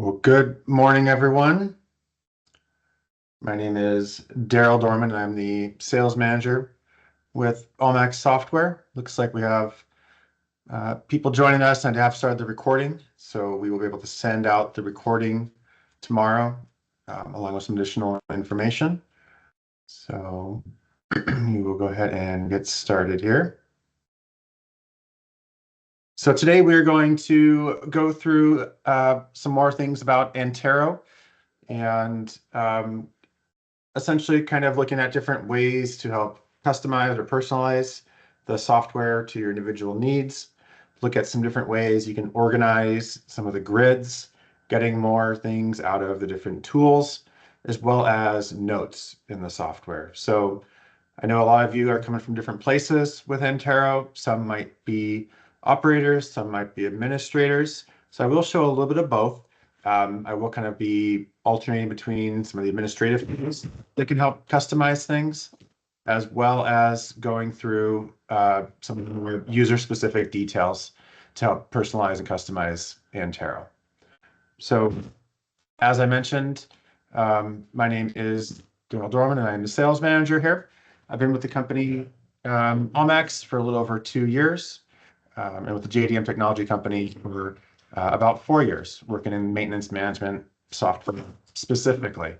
Well, good morning, everyone. My name is Daryl Dorman, and I'm the sales manager with Antero Software. Looks like we have people joining us and have started the recording, so we will be able to send out the recording tomorrow, along with some additional information. So we will go ahead and get started here. So today we're going to go through some more things about Antero and essentially kind of looking at different ways to help customize or personalize the software to your individual needs. Look at some different ways you can organize some of the grids, getting more things out of the different tools, as well as notes in the software. So I know a lot of you are coming from different places with Antero. Some might be operators, some might be administrators. So I will show a little bit of both. I will kind of be alternating between some of the administrative things that can help customize things, as well as going through some of the more user-specific details to help personalize and customize Antero. So as I mentioned, my name is Daryl Dorman, and I'm the sales manager here. I've been with the company Almax for a little over 2 years, and with the JDM Technology Company for about 4 years, working in maintenance management software specifically.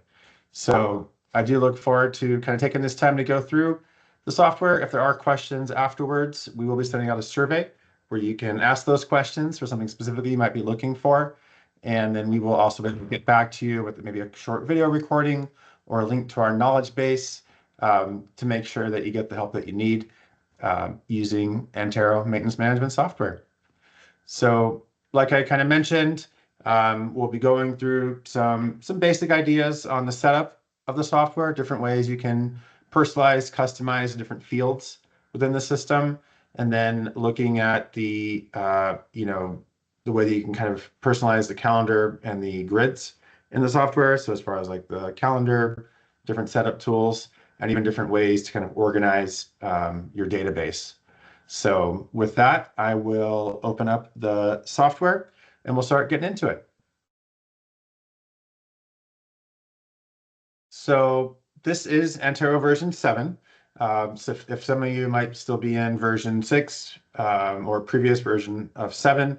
So I do look forward to kind of taking this time to go through the software. If there are questions afterwards, we will be sending out a survey where you can ask those questions for something specifically you might be looking for. And then we will also get back to you with maybe a short video recording or a link to our knowledge base to make sure that you get the help that you need using Antero maintenance management software. So like I kind of mentioned, we'll be going through some basic ideas on the setup of the software, different ways you can personalize, customize different fields within the system, and then looking at the the way that you can kind of personalize the calendar and the grids in the software. So as far as like the calendar, different setup tools, and even different ways to kind of organize your database. So with that, I will open up the software and we'll start getting into it. So this is Antero version 7. So if some of you might still be in version 6 or previous version of 7,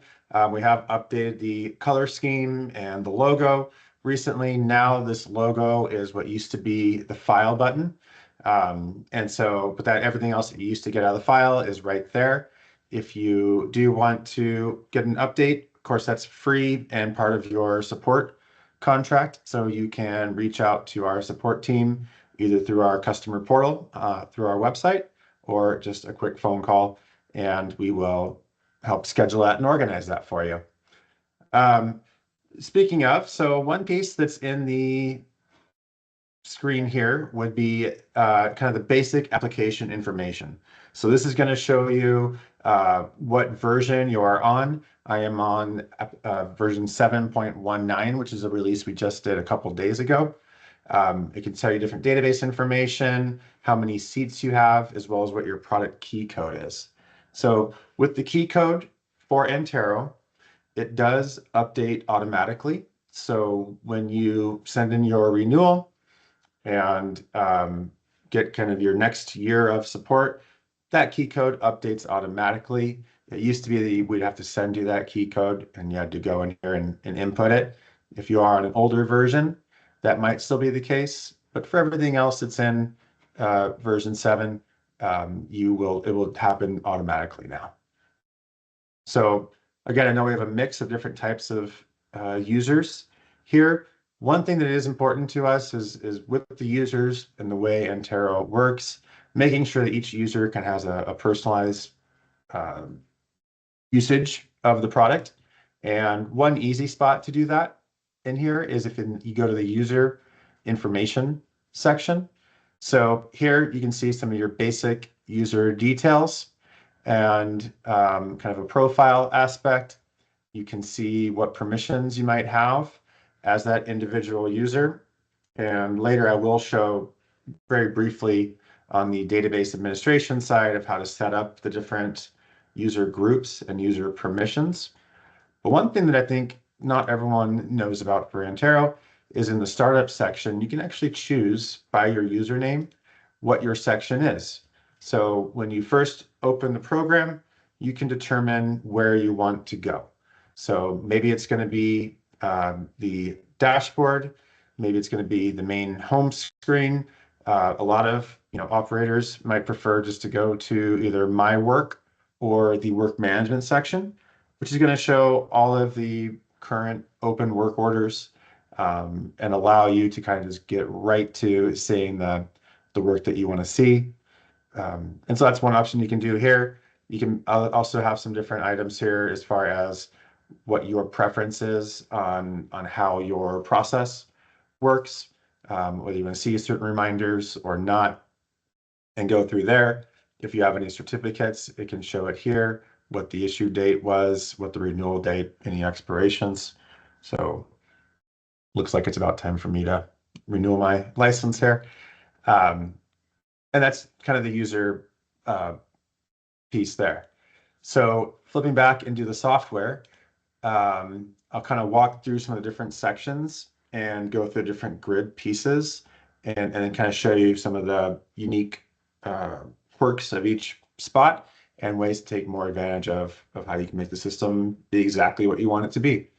we have updated the color scheme and the logo recently. Now this logo is what used to be the file button. But that everything else that you used to get out of the file is right there. If you do want to get an update, of course, that's free and part of your support contract. So you can reach out to our support team either through our customer portal, through our website, or just a quick phone call, and we will help schedule that and organize that for you. Speaking of, so one piece that's in the screen here would be kind of the basic application information. So this is going to show you what version you are on. I am on version 7.19, which is a release we just did a couple days ago. It can tell you different database information, how many seats you have, as well as what your product key code is. So with the key code for Antero, it does update automatically. So when you send in your renewal and get kind of your next year of support, that key code updates automatically. It used to be that we'd have to send you that key code and you had to go in here and input it. If you are on an older version, that might still be the case, but for everything else that's in version 7, it will happen automatically now. So again, I know we have a mix of different types of users here. One thing that is important to us is with the users and the way Antero works, making sure that each user kind of has a personalized usage of the product. And one easy spot to do that in here is if you go to the user information section. So here you can see some of your basic user details and kind of a profile aspect. You can see what permissions you might have as that individual user. And later I will show very briefly on the database administration side of how to set up the different user groups and user permissions. But one thing that I think not everyone knows about for Antero is in the startup section, you can actually choose by your username what your section is. So when you first open the program, you can determine where you want to go. So maybe it's going to be the dashboard, maybe it's going to be the main home screen. A lot of operators might prefer just to go to either My Work or the Work Management section, which is going to show all of the current open work orders and allow you to kind of just get right to seeing the work that you want to see. And so that's one option you can do here. You can also have some different items here as far as what your preference is on how your process works, whether you want to see certain reminders or not, and go through there. If you have any certificates, it can show it here, what the issue date was, what the renewal date, any expirations. So looks like it's about time for me to renew my license here. Um, and that's kind of the user piece there. So flipping back into the software, I'll kind of walk through some of the different sections and go through different grid pieces and then kind of show you some of the unique uh, quirks of each spot and ways to take more advantage of how you can make the system be exactly what you want it to be.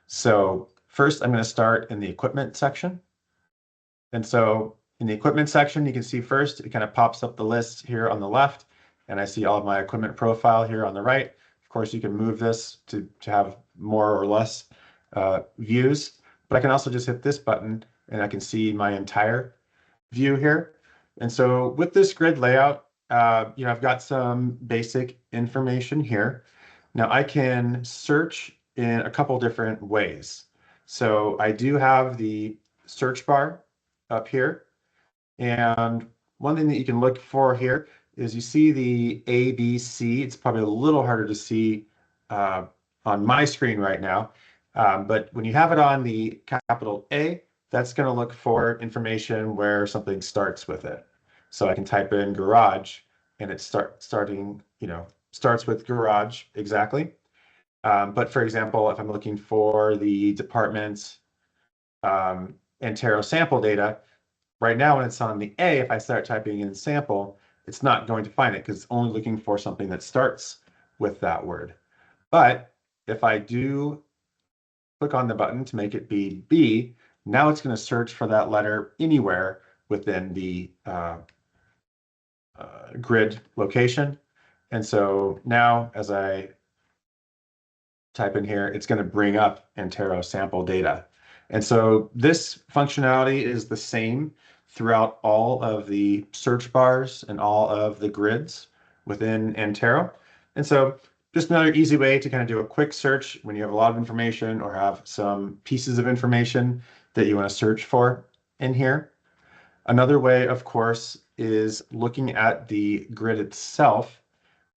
So first, I'm going to start in the equipment section. And so in the equipment section, you can see first, it kind of pops up the list here on the left, and I see all of my equipment profile here on the right. Of course, you can move this to have more or less views, but I can also just hit this button and I can see my entire view here. And so with this grid layout, I've got some basic information here. Now I can search in a couple different ways. So I do have the search bar up here. And one thing that you can look for here is you see the ABC. It's probably a little harder to see uh, on my screen right now. But when you have it on the capital A, that's going to look for information where something starts with it. So I can type in garage and it starts with garage exactly. But for example, if I'm looking for the department's Antero sample data, right now when it's on the A, if I start typing in sample, it's not going to find it because it's only looking for something that starts with that word. But if I do click on the button to make it be B, now it's going to search for that letter anywhere within the grid location. And so now as I type in here, it's going to bring up Antero sample data. And so this functionality is the same throughout all of the search bars and all of the grids within Antero. And so just another easy way to kind of do a quick search when you have a lot of information or have some pieces of information that you want to search for in here. Another way, of course, is looking at the grid itself.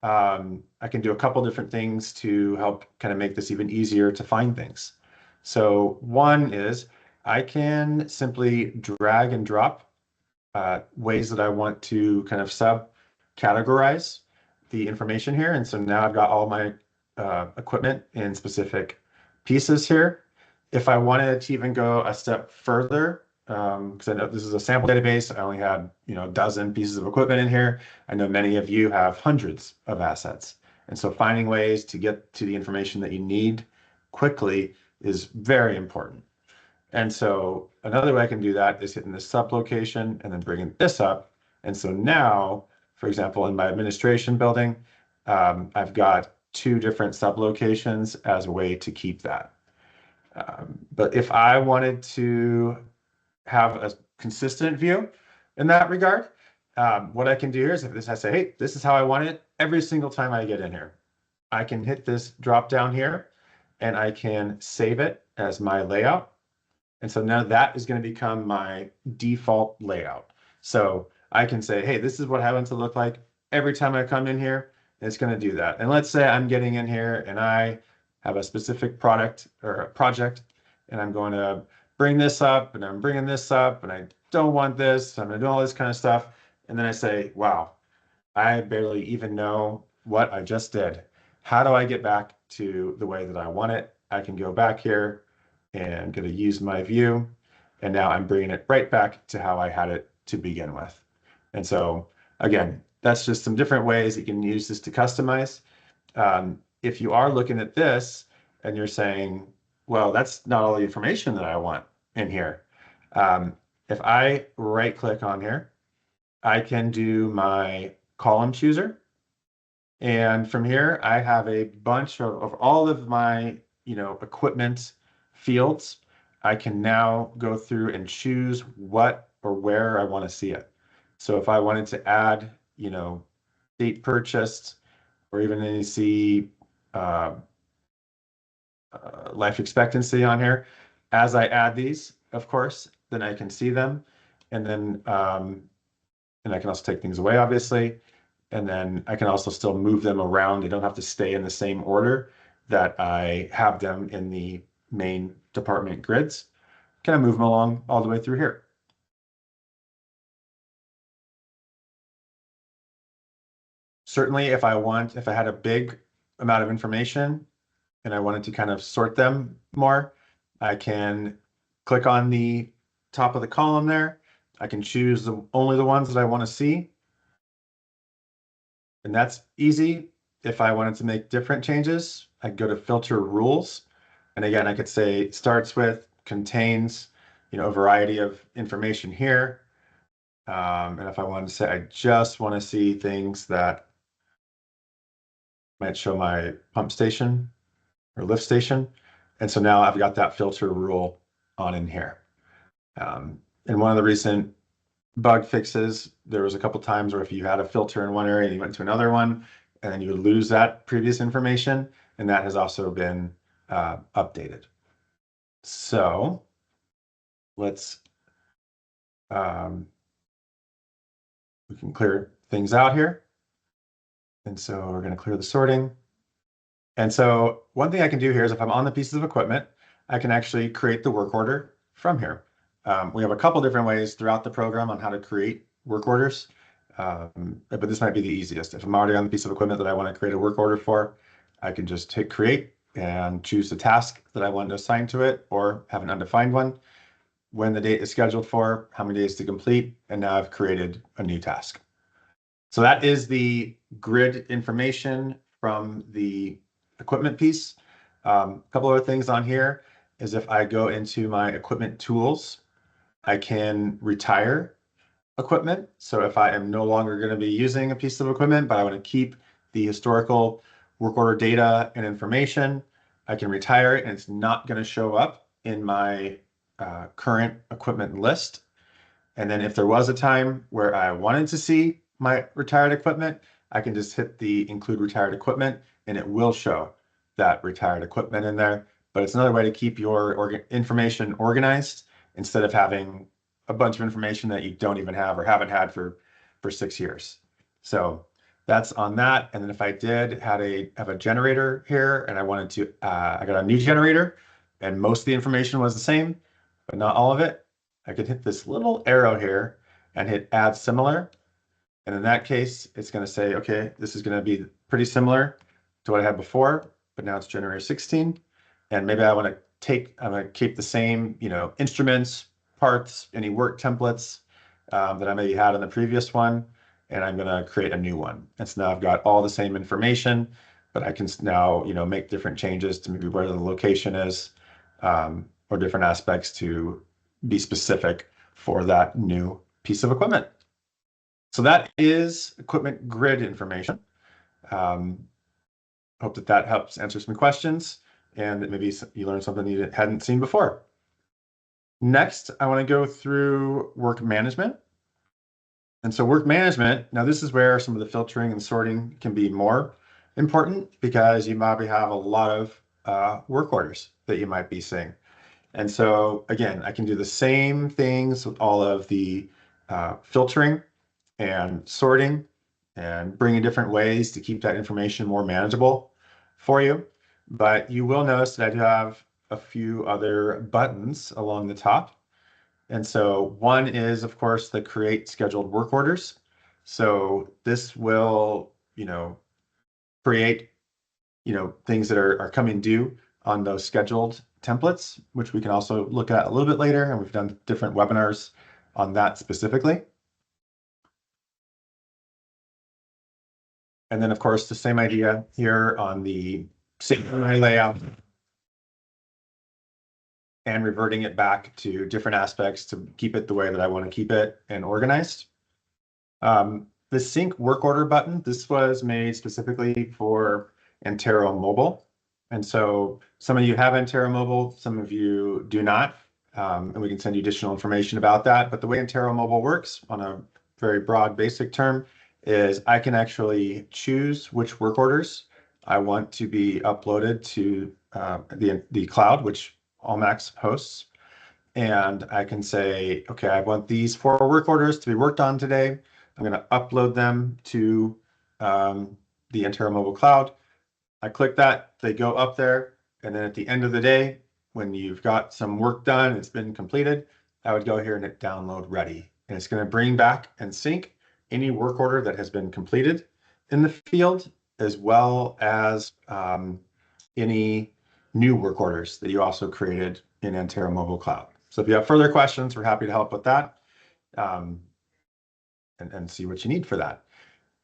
I can do a couple different things to help kind of make this even easier to find things. So one is I can simply drag and drop ways that I want to kind of sub-categorize the information here. And so now I've got all my equipment in specific pieces here. If I wanted to even go a step further, because I know this is a sample database, I only had a dozen pieces of equipment in here. I know many of you have hundreds of assets. And so finding ways to get to the information that you need quickly is very important. And so another way I can do that is hitting this sub location and then bringing this up. And so now, for example, in my administration building, I've got two different sub locations as a way to keep that. But if I wanted to have a consistent view in that regard, what I can do here is I say, hey, this is how I want it every single time I get in here. I can hit this drop down here and I can save it as my layout. And so now that is going to become my default layout. So I can say, hey, this is what I want it to look like every time I come in here. It's going to do that. And let's say I'm getting in here and I have a specific product or a project, and I'm going to bring this up and I'm bringing this up and I don't want this. I'm going to do all this kind of stuff. And then I say, wow, I barely even know what I just did. How do I get back to the way that I want it? I can go back here and go to use my view. And now I'm bringing it right back to how I had it to begin with. And so again, that's just some different ways you can use this to customize. If you are looking at this and you're saying, well, that's not all the information that I want in here. If I right click on here, I can do my column chooser. And from here, I have a bunch of all of my, equipment fields. I can now go through and choose what or where I want to see it. So if I wanted to add, date purchased, or even any see uh, life expectancy on here, as I add these, of course, then I can see them. And I can also take things away, obviously. And then I can also still move them around. They don't have to stay in the same order that I have them in the main department grids. Can I move them along all the way through here? Certainly, if I had a big amount of information and I wanted to kind of sort them more, I can click on the top of the column there. I can choose only the ones that I want to see. And that's easy. If I wanted to make different changes, I'd go to filter rules. And again, I could say starts with, contains, a variety of information here. And if I wanted to say, I just want to see things that might show my pump station or lift station. And so now I've got that filter rule on in here. And one of the recent bug fixes, there was a couple times where if you had a filter in one area and you went to another one, and then you would lose that previous information, and that has also been updated. So let's we can clear things out here. And so we're going to clear the sorting. And so one thing I can do here is if I'm on the pieces of equipment, I can actually create the work order from here. We have a couple different ways throughout the program on how to create work orders, but this might be the easiest. If I'm already on the piece of equipment that I want to create a work order for, I can just hit create and choose the task that I want to assign to it or have an undefined one, when the date is scheduled for, how many days to complete, and now I've created a new task. So that is the grid information from the equipment piece. A couple other things on here is if I go into my equipment tools, I can retire equipment. So if I am no longer going to be using a piece of equipment, but I want to keep the historical work order data and information, I can retire it and it's not going to show up in my current equipment list. And then if there was a time where I wanted to see my retired equipment, I can just hit the include retired equipment and it will show that retired equipment in there. But it's another way to keep your information organized instead of having a bunch of information that you don't even have or haven't had for 6 years. So that's on that. And then if I did have a generator here and I wanted to, I got a new generator and most of the information was the same, but not all of it. I could hit this little arrow here and hit add similar. And in that case, it's going to say, okay, this is going to be pretty similar to what I had before, but now it's January 16. And maybe I'm going to keep the same, instruments, parts, any work templates that I maybe had in the previous one. And I'm going to create a new one. And so now I've got all the same information, but I can now, make different changes to maybe where the location is or different aspects to be specific for that new piece of equipment. So that is equipment grid information. Hope that helps answer some questions and that maybe you learned something you hadn't seen before. Next, I want to go through work management. And so work management, now this is where some of the filtering and sorting can be more important because you probably have a lot of work orders that you might be seeing. And so again, I can do the same things with all of the filtering and sorting and bringing different ways to keep that information more manageable for you. But you will notice that I do have a few other buttons along the top. And so one is, of course, the create scheduled work orders. So this will, create, things that are coming due on those scheduled templates, which we can also look at a little bit later. And we've done different webinars on that specifically. And then, of course, the same idea here on the same layout and reverting it back to different aspects to keep it the way that I want to keep it and organized. The sync work order button, this was made specifically for Antero Mobile. And so some of you have Antero Mobile, some of you do not. And we can send you additional information about that. But the way Antero Mobile works on a very broad basic term is I can actually choose which work orders I want to be uploaded to the cloud, which Allmax hosts. And I can say, okay, I want these 4 work orders to be worked on today. I'm going to upload them to the Antero Mobile Cloud. I click that, they go up there, and then at the end of the day, when you've got some work done, it's been completed, I would go here and hit download ready. And it's going to bring back and sync any work order that has been completed in the field, as well as any new work orders that you also created in Antero Mobile Cloud. So if you have further questions, we're happy to help with that and see what you need for that.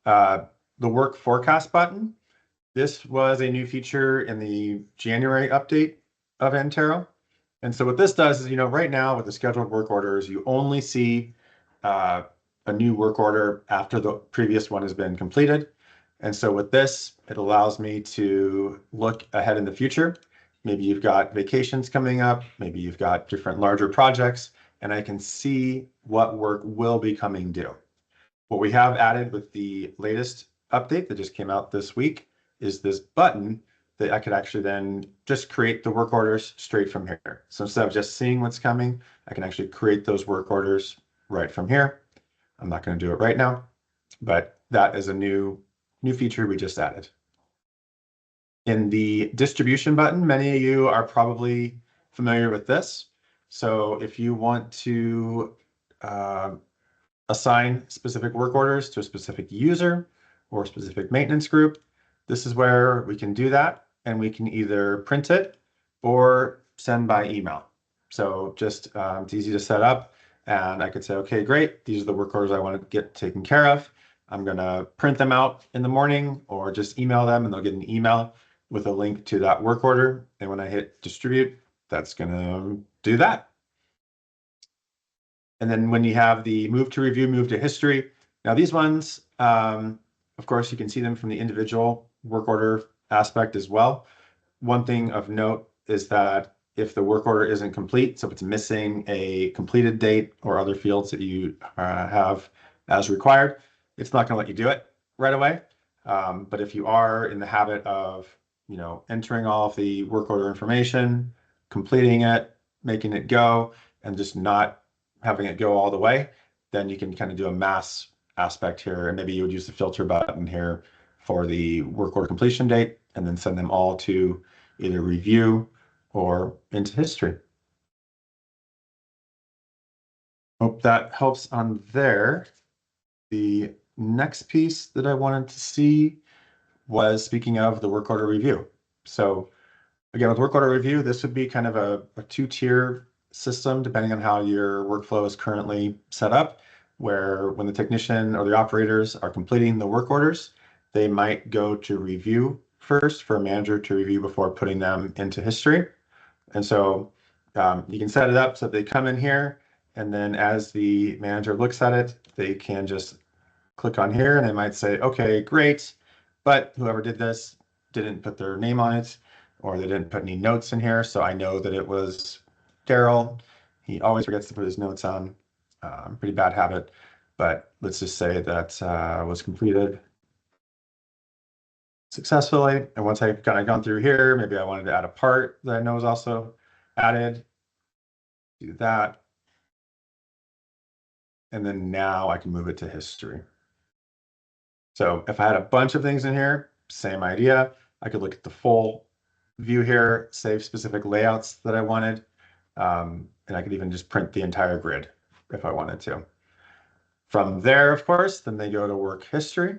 The work forecast button. This was a new feature in the January update of Antero. And so what this does is, right now with the scheduled work orders, you only see a new work order after the previous one has been completed. And so with this, it allows me to look ahead in the future. Maybe you've got vacations coming up, maybe you've got different larger projects, and I can see what work will be coming due. What we have added with the latest update that just came out this week is this button that I could actually then just create the work orders straight from here. So instead of just seeing what's coming, I can actually create those work orders right from here. I'm not going to do it right now, but that is a new feature we just added. In the distribution button, many of you are probably familiar with this. So if you want to assign specific work orders to a specific user or specific maintenance group, this is where we can do that, and we can either print it or send by email. So just it's easy to set up, and I could say, okay, great, these are the work orders I want to get taken care of. I'm going to print them out in the morning or just email them, and they'll get an email with a link to that work order. And when I hit distribute, that's going to do that. And then when you have the move to review, move to history, now these ones, of course, you can see them from the individual work order aspect as well. One thing of note is that if the work order isn't complete, so if it's missing a completed date or other fields that you have as required, it's not going to let you do it right away. But if you are in the habit of, entering all of the work order information, completing it, making it go, and just not having it go all the way, then you can kind of do a mass aspect here. And maybe you would use the filter button here for the work order completion date and then send them all to either review or into history. Hope that helps on there. The next piece that I wanted to see was speaking of the work order review. So again, with work order review, this would be kind of a 2-tier system, depending on how your workflow is currently set up, where when the technician or the operators are completing the work orders, they might go to review first for a manager to review before putting them into history. And so you can set it up so that they come in here, and then as the manager looks at it, they can just click on here and they might say, okay, great, but whoever did this didn't put their name on it, or they didn't put any notes in here, so I know that it was Daryl. He always forgets to put his notes on. Pretty bad habit, but let's just say that was completed successfully. And once I've kind of gone through here, maybe I wanted to add a part that I know is also added. Do that. And then now I can move it to history. So if I had a bunch of things in here, same idea. I could look at the full view here, save specific layouts that I wanted, and I could even just print the entire grid if I wanted to. From there, of course, then they go to work history.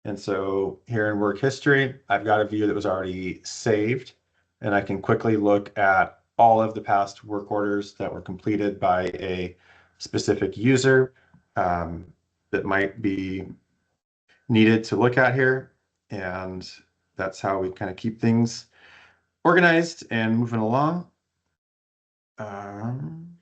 And so here in work history, I've got a view that was already saved and I can quickly look at all of the past work orders that were completed by a specific user that might be needed to look at here. And that's how we kind of keep things organized and moving along. Um,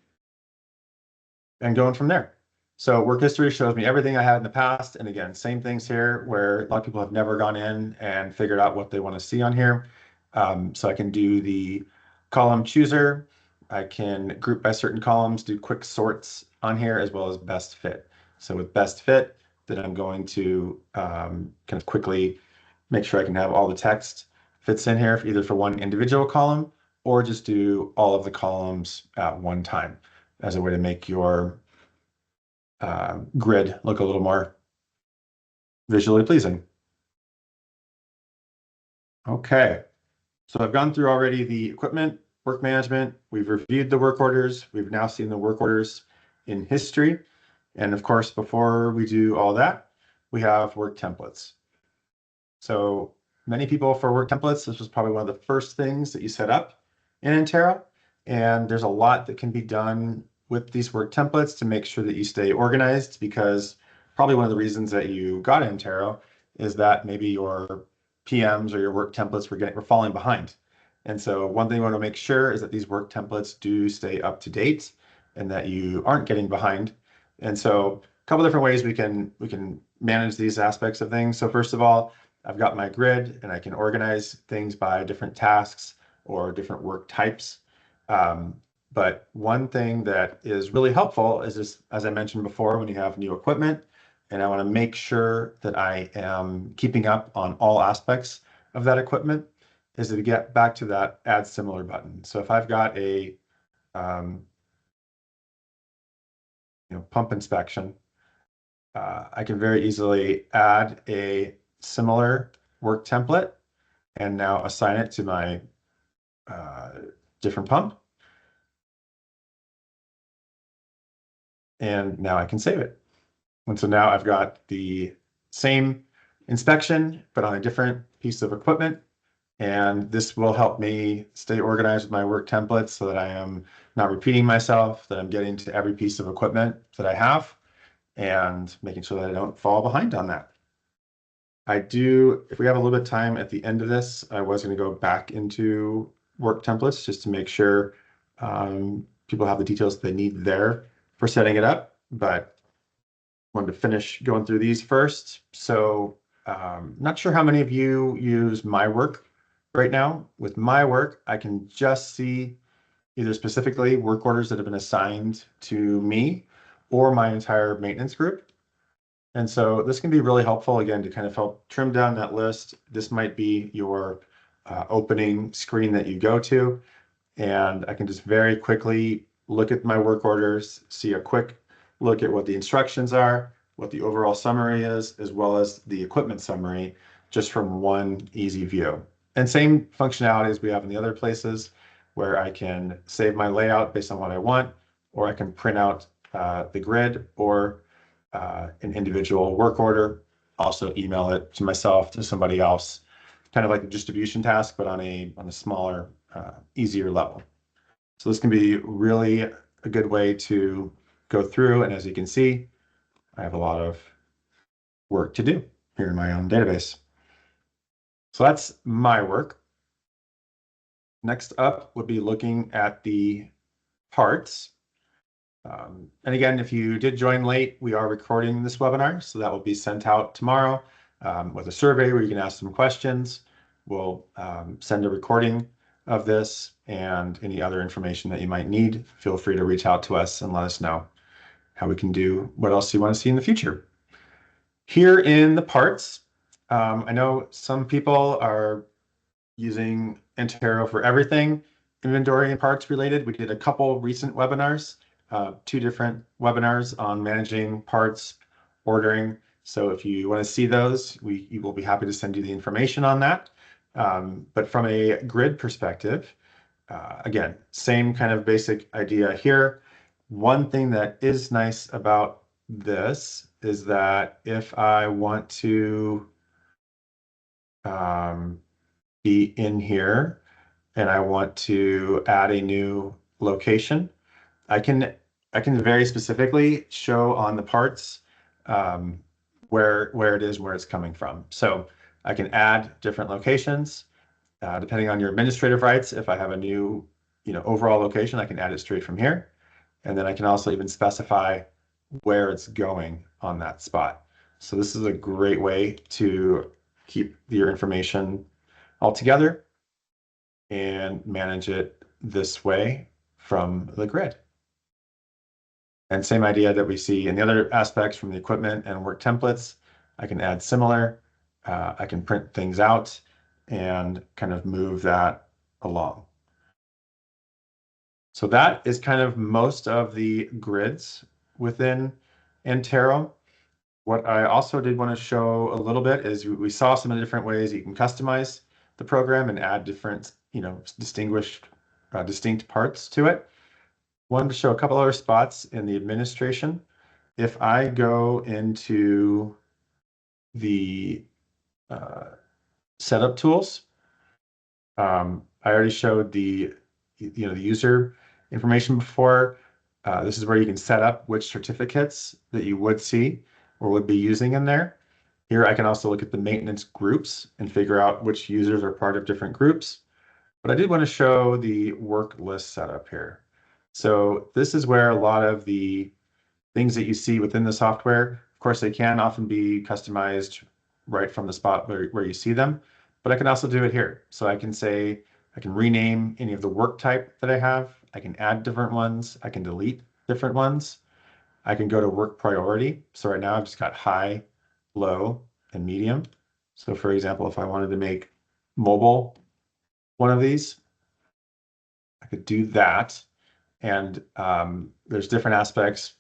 and going from there. So work history shows me everything I had in the past. And again, same things here where a lot of people have never gone in and figured out what they want to see on here. So I can do the column chooser. I can group by certain columns, do quick sorts on here as well as best fit. So with best fit, then I'm going to kind of quickly make sure I can have all the text fits in here, either for one individual column or just do all of the columns at one time as a way to make your grid look a little more visually pleasing. Okay, so I've gone through already the equipment, work management. We've reviewed the work orders. We've now seen the work orders in history. And of course, before we do all that, we have work templates. So many people for work templates, this was probably one of the first things that you set up in Antero. And there's a lot that can be done with these work templates to make sure that you stay organized, because probably one of the reasons that you got Antero is that maybe your PMs or your work templates were falling behind. And so one thing you want to make sure is that these work templates do stay up to date and that you aren't getting behind. And so a couple different ways we can manage these aspects of things. So first of all, I've got my grid and I can organize things by different tasks or different work types. But one thing that is really helpful is just, as I mentioned before, when you have new equipment, and I want to make sure that I am keeping up on all aspects of that equipment, is to get back to that add similar button. So if I've got a um, pump inspection, I can very easily add a similar work template and now assign it to my uh, different pump. And now I can save it. And so now I've got the same inspection, but on a different piece of equipment. And this will help me stay organized with my work templates so that I am not repeating myself, that I'm getting to every piece of equipment that I have and making sure that I don't fall behind on that. If we have a little bit of time at the end of this, I was going to go back into work templates just to make sure people have the details they need there for setting it up, but wanted to finish going through these first. So not sure how many of you use my work right now. With my work, I can just see either specifically work orders that have been assigned to me or my entire maintenance group. And so this can be really helpful, again, to kind of help trim down that list. This might be your opening screen that you go to, and I can just very quickly look at my work orders, see a quick look at what the instructions are, what the overall summary is, as well as the equipment summary, just from one easy view. And same functionality as we have in the other places, where I can save my layout based on what I want, or I can print out the grid or an individual work order, also email it to myself, to somebody else, kind of like a distribution task, but on a smaller, easier level. So this can be really a good way to go through. And as you can see, I have a lot of work to do here in my own database. So that's my work. Next up would be looking at the parts. And again, if you did join late, we are recording this webinar, so that will be sent out tomorrow with a survey where you can ask some questions. We'll send a recording of this, and any other information that you might need, feel free to reach out to us and let us know how we can do what else you want to see in the future. Here in the parts, I know some people are using Antero for everything inventory and parts related. We did a couple recent webinars, 2 different webinars on managing parts, ordering. So if you want to see those, we will be happy to send you the information on that. But from a grid perspective, again, same kind of basic idea here. One thing that is nice about this is that if I want to be in here, and I want to add a new location, I can I can very specifically show on the parts um, where it is, where it's coming from. So I can add different locations depending on your administrative rights. If I have a new, overall location, I can add it straight from here. And then I can also even specify where it's going on that spot. So this is a great way to keep your information all together and manage it this way from the grid. And same idea that we see in the other aspects from the equipment and work templates. I can add similar, I can print things out and kind of move that along. So that is kind of most of the grids within Antero. What I also did want to show a little bit is we saw some of the different ways you can customize the program and add different, distinct parts to it. Wanted to show a couple other spots in the administration. If I go into the uh, setup tools, I already showed the user information before. This is where you can set up which certificates that you would see or would be using in there. Here I can also look at the maintenance groups and figure out which users are part of different groups. But I did want to show the work list setup here. So this is where a lot of the things that you see within the software, of course, they can often be customized right from the spot where you see them, but I can also do it here. So I can say, I can rename any of the work type that I have. I can add different ones. I can delete different ones. I can go to work priority. So right now I've just got high, low, and medium. So for example, if I wanted to make mobile one of these, I could do that. And there's different aspects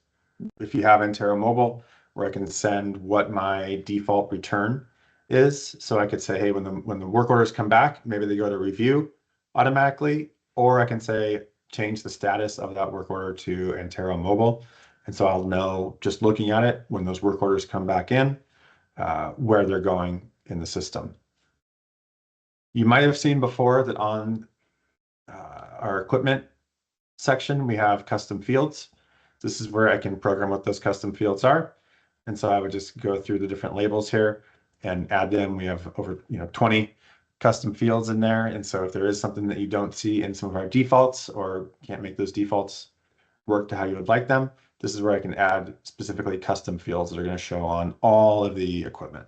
if you have Antero Mobile, where I can send what my default return is. So I could say, hey, when the work orders come back, maybe they go to review automatically, or I can say change the status of that work order to Antero Mobile. And so I'll know just looking at it when those work orders come back in, where they're going in the system. You might have seen before that on our equipment section, we have custom fields. This is where I can program what those custom fields are. And so I would just go through the different labels here and add them. We have over 20 custom fields in there. And so if there is something that you don't see in some of our defaults or can't make those defaults work to how you would like them, this is where I can add specifically custom fields that are going to show on all of the equipment.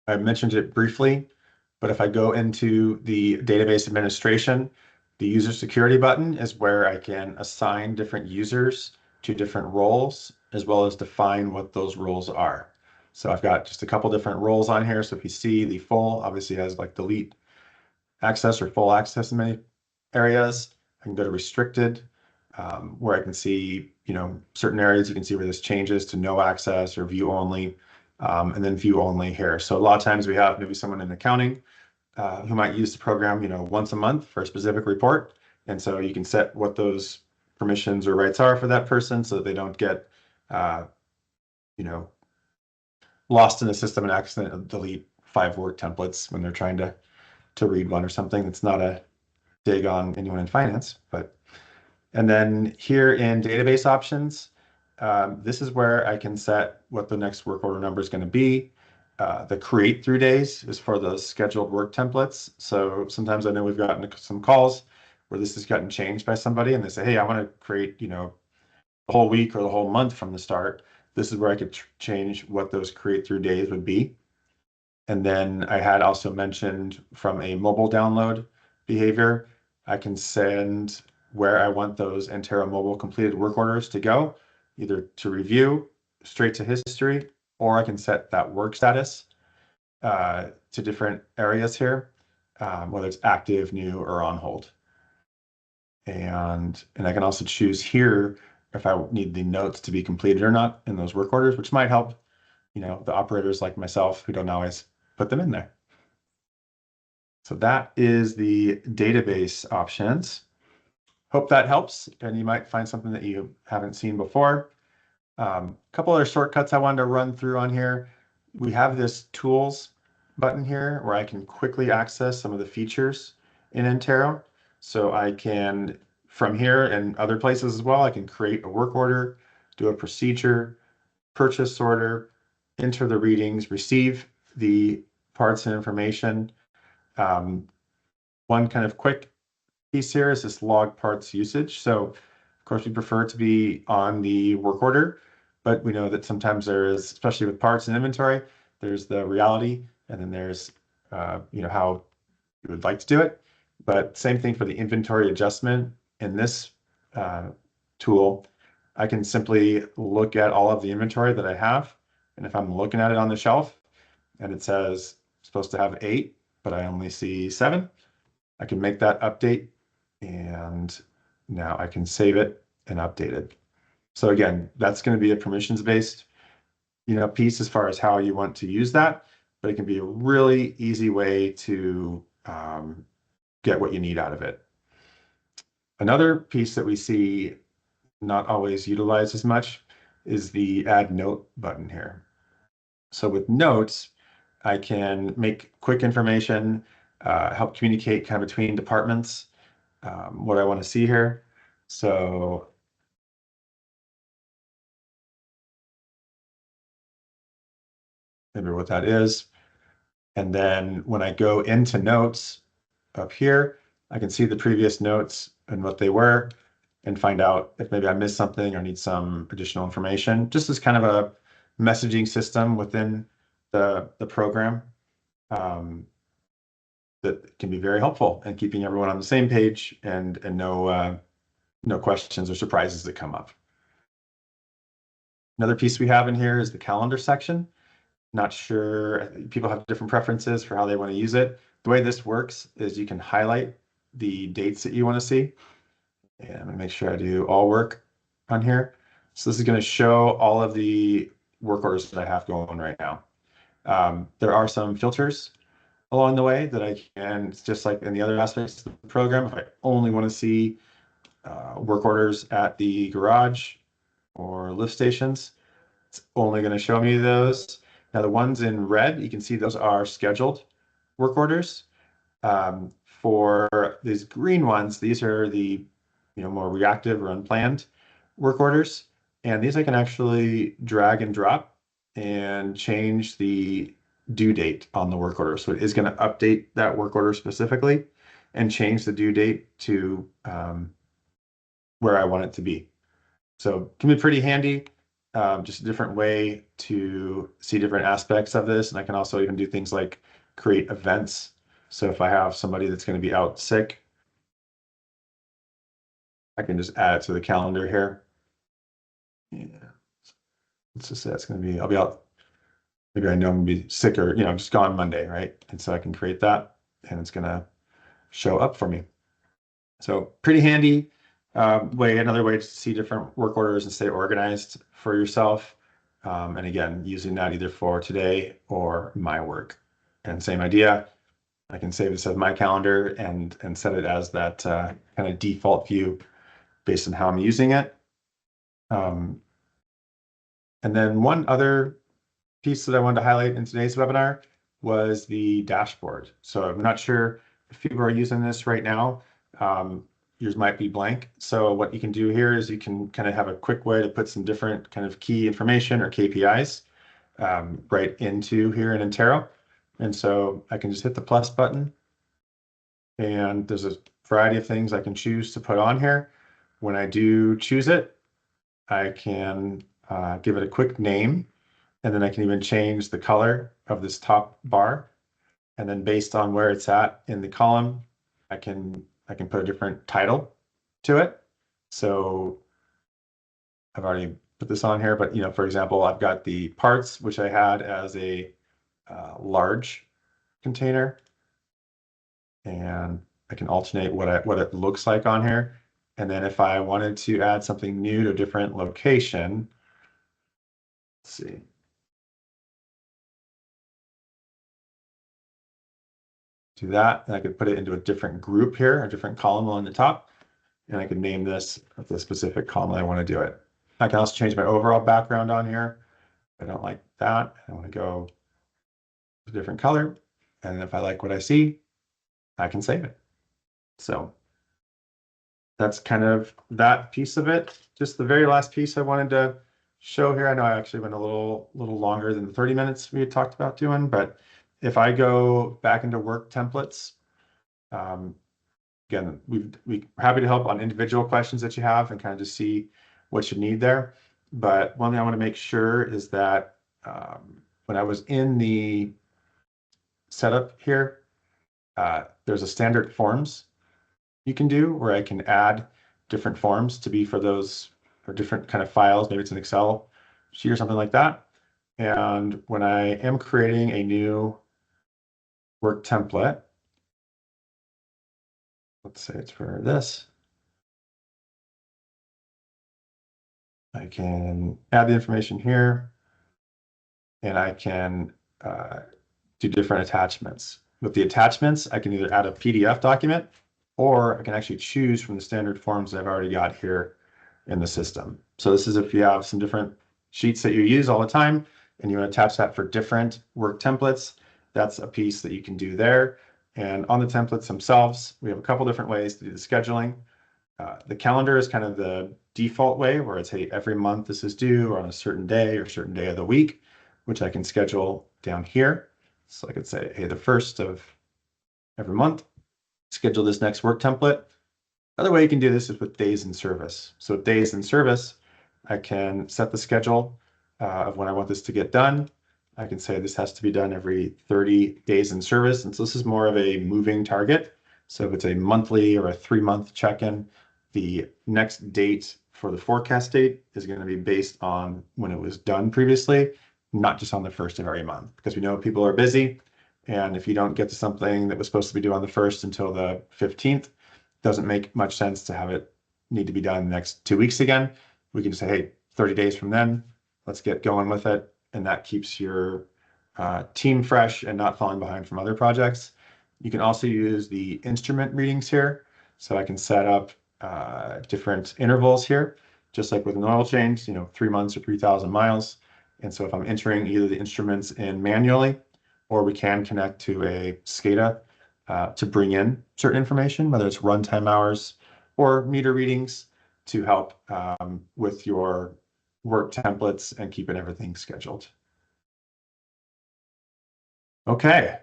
I mentioned it briefly, but if I go into the database administration, the user security button is where I can assign different users to different roles, as well as define what those roles are. So I've got just a couple different roles on here. So if you see the full, obviously has like delete access or full access in many areas. I can go to restricted, where I can see, certain areas you can see where this changes to no access or view only, and then view only here. So a lot of times we have maybe someone in accounting who might use the program, once a month for a specific report. And so you can set what those permissions or rights are for that person so that they don't get, uh, you know, lost in the system and accidentally delete 5 work templates when they're trying to read one or something. That's not a dig on anyone in finance, but and then here in database options, this is where I can set what the next work order number is going to be. The create through days is for those scheduled work templates. So sometimes I know we've gotten some calls where this has gotten changed by somebody and they say, hey, I want to create, the whole week or the whole month from the start. This is where I could change what those create through days would be. And then I had also mentioned from a mobile download behavior, I can send where I want those Antero mobile completed work orders to go, either to review, straight to history, or I can set that work status to different areas here, whether it's active, new, or on hold. And I can also choose here if I need the notes to be completed or not in those work orders, which might help, the operators like myself who don't always put them in there. So that is the database options. Hope that helps, and you might find something that you haven't seen before. A couple other shortcuts I wanted to run through on here. We have this tools button here where I can quickly access some of the features in Antero. So I can, from here and other places as well, I can create a work order, do a procedure, purchase order, enter the readings, receive the parts and information. Um, One kind of quick piece here is this log parts usage. So of course we prefer to be on the work order, but we know that sometimes there is, especially with parts and inventory, there's the reality and then there's how you would like to do it. But same thing for the inventory adjustment. In this uh, tool, I can simply look at all of the inventory that I have. And if I'm looking at it on the shelf and it says supposed to have 8, but I only see 7, I can make that update and now I can save it and update it. So again, that's going to be a permissions-based, piece as far as how you want to use that, but it can be a really easy way to get what you need out of it. Another piece that we see not always utilized as much is the add note button here. So with notes, I can make quick information, help communicate kind of between departments, what I want to see here. So remember what that is. And then when I go into notes up here, I can see the previous notes and what they were and find out if maybe I missed something or need some additional information, just as kind of a messaging system within the program that can be very helpful in keeping everyone on the same page and no questions or surprises that come up. Another piece we have in here is the calendar section. Not sure, people have different preferences for how they want to use it. The way this works is you can highlight the dates that you want to see. And I'm gonna make sure I do all work on here. So this is going to show all of the work orders that I have going right now. There are some filters along the way that I can, it's just like in the other aspects of the program, if I only want to see work orders at the garage or lift stations, it's only going to show me those. Now the ones in red, you can see those are scheduled work orders. For these green ones, these are the more reactive or unplanned work orders. And these I can actually drag and drop and change the due date on the work order. So it is going to update that work order specifically and change the due date to where I want it to be. So it can be pretty handy, just a different way to see different aspects of this. And I can also even do things like create events. So if I have somebody that's going to be out sick, I can just add it to the calendar here. Yeah. Let's just say it's going to be, I'll be out, maybe I know I'm going to be sick or, just gone Monday, right? And so I can create that and it's going to show up for me. So pretty handy another way to see different work orders and stay organized for yourself. And again, using that either for today or my work. And same idea, I can save this as my calendar and set it as that kind of default view based on how I'm using it. And then one other piece that I wanted to highlight in today's webinar was the dashboard. So I'm not sure if people are using this right now. Yours might be blank. So what you can do here is you can kind of have a quick way to put some different kind of key information or KPIs right into here in Antero. And so I can just hit the plus button and there's a variety of things I can choose to put on here. When I do choose it, I can give it a quick name, and then I can even change the color of this top bar. And then based on where it's at in the column, I can put a different title to it. So I've already put this on here, but for example, I've got the parts, which I had as a large container, and I can alternate what it looks like on here. And then if I wanted to add something new to a different location, let's see. Do that, and I could put it into a different group here, a different column on the top, and I could name this the specific column I want to do it. I can also change my overall background on here. I don't like that. I want to go a different color. And if I like what I see, I can save it. So that's kind of that piece of it. Just the very last piece I wanted to show here. I know I actually went a little longer than the 30 minutes we had talked about doing, but if I go back into work templates, um, again, we're happy to help on individual questions that you have and kind of just see what you need there. But one thing I want to make sure is that when I was in the setup here, there's a standard forms you can do where I can add different forms to be for those or different kind of files. Maybe it's an Excel sheet or something like that. And when I am creating a new work template, let's say it's for this, I can add the information here and I can do different attachments. With the attachments, I can either add a PDF document or I can actually choose from the standard forms that I've already got here in the system. So this is if you have some different sheets that you use all the time and you want to attach that for different work templates, that's a piece that you can do there. And on the templates themselves, we have a couple different ways to do the scheduling. The calendar is kind of the default way where it's, hey, every month this is due or on a certain day or certain day of the week, which I can schedule down here. So I could say, hey, the first of every month, schedule this next work template. Another way you can do this is with days in service. So with days in service, I can set the schedule of when I want this to get done. I can say this has to be done every 30 days in service. And so this is more of a moving target. So if it's a monthly or a 3-month check-in, the next date for the forecast date is going to be based on when it was done previously, not just on the first of every month, because we know people are busy. And if you don't get to something that was supposed to be due on the 1st until the 15th, doesn't make much sense to have it need to be done the next 2 weeks again. We can just say, hey, 30 days from then, let's get going with it. And that keeps your team fresh and not falling behind from other projects. You can also use the instrument readings here. So I can set up different intervals here, just like with an oil change, 3 months or 3,000 miles. And so if I'm entering either the instruments in manually, or we can connect to a SCADA to bring in certain information, whether it's runtime hours or meter readings to help with your work templates and keeping everything scheduled. Okay,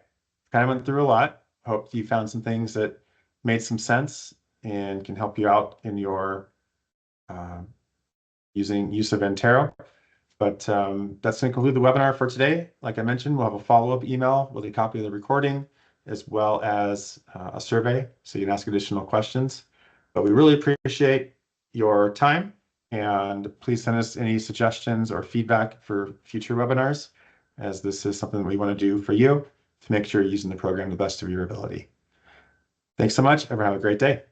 kind of went through a lot. Hope you found some things that made some sense and can help you out in your uh, use of Antero. But that's going to conclude the webinar for today. Like I mentioned, we'll have a follow-up email with a copy of the recording as well as a survey so you can ask additional questions. But we really appreciate your time, and please send us any suggestions or feedback for future webinars, as this is something that we want to do for you to make sure you're using the program to the best of your ability. Thanks so much. Everyone have a great day.